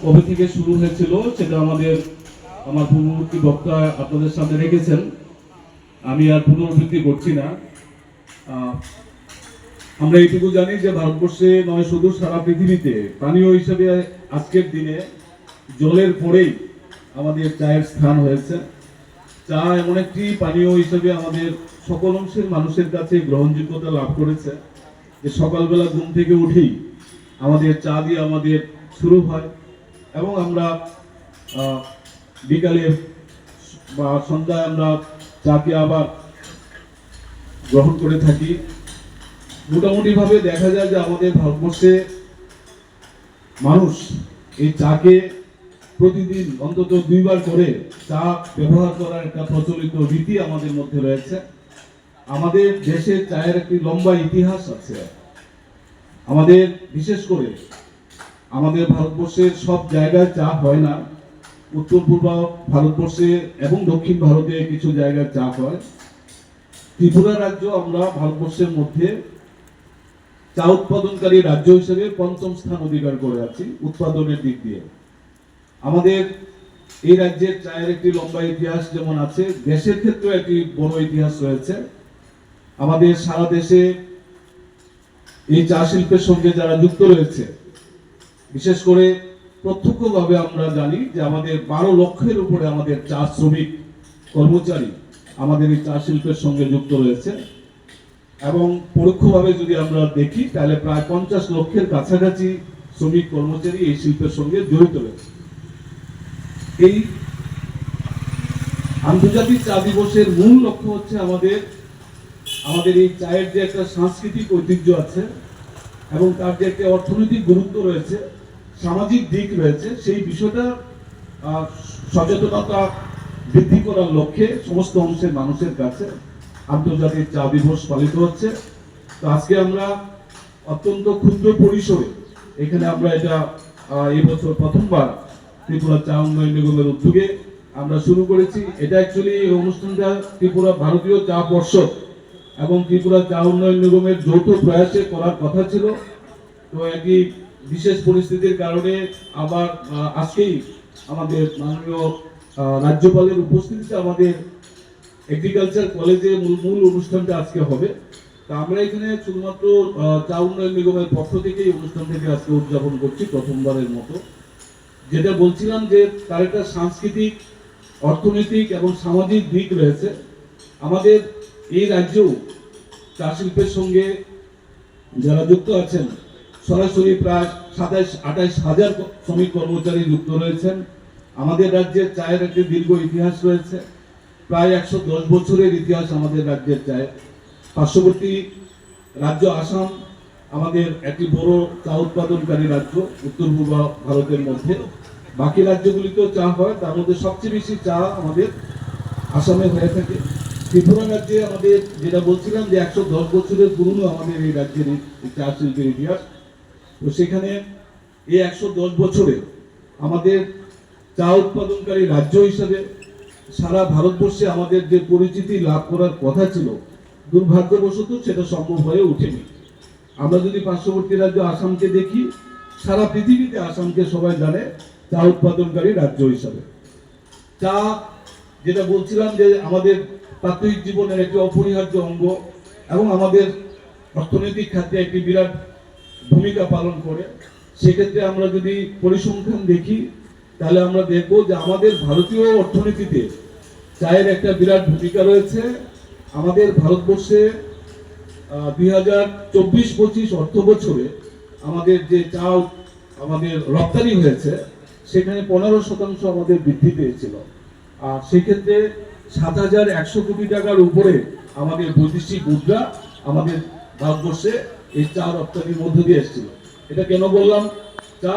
কবে থেকে শুরু হয়েছিল সেটা আমার পূর্ববর্তী বক্তা আপনাদের সামনে রেখেছেন, আমি আর পুনরাবৃত্তি করছি না। আমরা এইটুকু জানি যে ভারতবর্ষে নয়, শুধু সারা পৃথিবীতে পানীয় হিসেবে আজকের দিনে জলের পরেই আমাদের চায়ের স্থান হয়েছে। চা এমন একটি পানীয় হিসেবে আমাদের সকল অংশের মানুষের কাছে গ্রহণযোগ্যতা লাভ করেছে যে সকালবেলা ঘুম থেকে উঠেই আমাদের চা দিয়ে আমাদের শুরু হয় এবং আমরা বিকালে বা সন্ধ্যায় আমরা চাকে আবার গ্রহণ করে থাকি। মোটামুটি ভাবে দেখা যায় যে আমাদের ভারতবর্ষে মানুষ এই চাকে প্রতিদিন অন্তত 2 বার করে চা ব্যবহার করার একটা প্রচলিত রীতি আমাদের মধ্যে রয়েছে। আমাদের দেশে চায়ের একটি লম্বা ইতিহাস আছে। আমাদের বিশেষ করে আমাদের ভারতবর্ষের সব জায়গায় চা হয় না। উত্তর পূর্ব ভারতবর্ষে এবং দক্ষিণ ভারতে কিছু জায়গায় চা হয়। ত্রিপুরা রাজ্য আমরা ভারতবর্ষের মধ্যে চা উৎপাদনকারী রাজ্য হিসেবে 5ম স্থান অধিকার করে আছি উৎপাদনের দিক দিয়ে। আমাদের এই রাজ্যের চায়ের একটি লম্বা ইতিহাস যেমন আছে, দেশের ক্ষেত্রে একটি বড় ইতিহাস রয়েছে। আমাদের সারা দেশে এই চা শিল্পের সঙ্গে যারা যুক্ত রয়েছে, বিশেষ করে প্রত্যক্ষভাবে আমরা জানি যে আমাদের 12 লক্ষের উপরে আমাদের চা শ্রমিক কর্মচারী আমাদের এই চা শিল্পের সঙ্গে যুক্ত রয়েছে এবং পরোক্ষভাবে যদি আমরা দেখি তাহলে প্রায় 50 লক্ষের কাছাকাছি শ্রমিক কর্মচারী এই শিল্পের সঙ্গে জড়িত রয়েছে। এই আন্তর্জাতিক চা দিবসের মূল লক্ষ্য হচ্ছে আমাদের এই চায়ের যে একটা সাংস্কৃতিক ঐতিহ্য আছে এবং তার যে একটা অর্থনৈতিক গুরুত্ব রয়েছে, সামাজিক দিক রয়েছে, সেই বিষয়টা সচেতনতা বৃদ্ধি করার লক্ষ্যে সমস্ত অংশের মানুষের কাছে আন্তর্জাতিক চা দিবস পালিত হচ্ছে। তো আজকে আমরা অত্যন্ত ক্ষুদ্র পরিসরে এখানে আমরা এটা এই বছর প্রথমবার ত্রিপুরা চা উন্নয়ন নিগমের উদ্যোগে আমরা শুরু করেছি। এটা অ্যাকচুয়ালি এই অনুষ্ঠানটা ত্রিপুরা ভারতীয় চা পর্ষদ এবং ত্রিপুরা চা উন্নয়ন নিগমের যৌথ প্রয়াসে করার কথা ছিল। তো একটি বিশেষ পরিস্থিতির কারণে আবার আজকেই আমাদের মাননীয় রাজ্যপালের উপস্থিতিতে আমাদের এগ্রিকালচার কলেজে মূল অনুষ্ঠানটা আজকে হবে। তা আমরা এখানে শুধুমাত্র চা উন্নয়ন নিগমের পক্ষ থেকে এই অনুষ্ঠান থেকে আজকে উদযাপন করছি প্রথমবারের মতো। যেটা বলছিলাম যে তার একটা সাংস্কৃতিক, অর্থনৈতিক এবং সামাজিক দিক রয়েছে। আমাদের এই রাজ্যেও চা শিল্পের সঙ্গে যারা যুক্ত আছেন সরাসরি প্রায় 27-28 হাজার শ্রমিক কর্মচারী যুক্ত রয়েছেন। আমাদের রাজ্যের চায়ের একটি দীর্ঘ ইতিহাস রয়েছে, প্রায় 110 বছরের ইতিহাস আমাদের রাজ্যের চায়ের। পার্শ্ববর্তী রাজ্য আসাম আমাদের একটি বড় চা উৎপাদনকারী রাজ্য উত্তর পূর্ব ভারতের মধ্যে। বাকি রাজ্যগুলিতেও চা হয়, তার মধ্যে সবচেয়ে বেশি চা আমাদের আসামে হয়ে থাকে। ত্রিপুরা রাজ্যে আমাদের যেটা বলছিলাম যে 110 বছরের পুরনো আমাদের এই রাজ্যের চা শিল্পের ইতিহাস। তো সেখানে এই 110 বছরে আমাদের চা উৎপাদনকারী রাজ্য হিসাবে সারা ভারতবর্ষে আমাদের যে পরিচিতি লাভ করার কথা ছিল, দুর্ভাগ্যবশত সেটা সম্ভব হয়ে ওঠেনি। আমরা যদি পার্শ্ববর্তী রাজ্য আসামকে দেখি, সারা পৃথিবীতে আসামকে সবাই জানে চা উৎপাদনকারী রাজ্য হিসাবে। চা যেটা বলছিলাম যে আমাদের প্রাত্যহিক জীবনের একটি অপরিহার্য অঙ্গ এবং আমাদের অর্থনৈতিক খাতে একটি বিরাট ভূমিকা পালন করে। সেক্ষেত্রে আমরা যদি পরিসংখ্যান দেখি তাহলে আমরা দেখব যে আমাদের ভারতীয় অর্থনীতিতে চায়ের একটা বিরাট ভূমিকা রয়েছে। আমাদের ভারতবর্ষে 2024-25 অর্থ বছরে আমাদের যে চা আমাদের রপ্তানি হয়েছে সেখানে 15% আমাদের বৃদ্ধি পেয়েছিল। আর সেক্ষেত্রে 7,100 কোটি টাকার উপরে আমাদের বৈদেশিক মুদ্রা আমাদের ভারতবর্ষে এই চা রপ্তানির মধ্য দিয়ে এসেছিল। এটা কেন বললাম? চা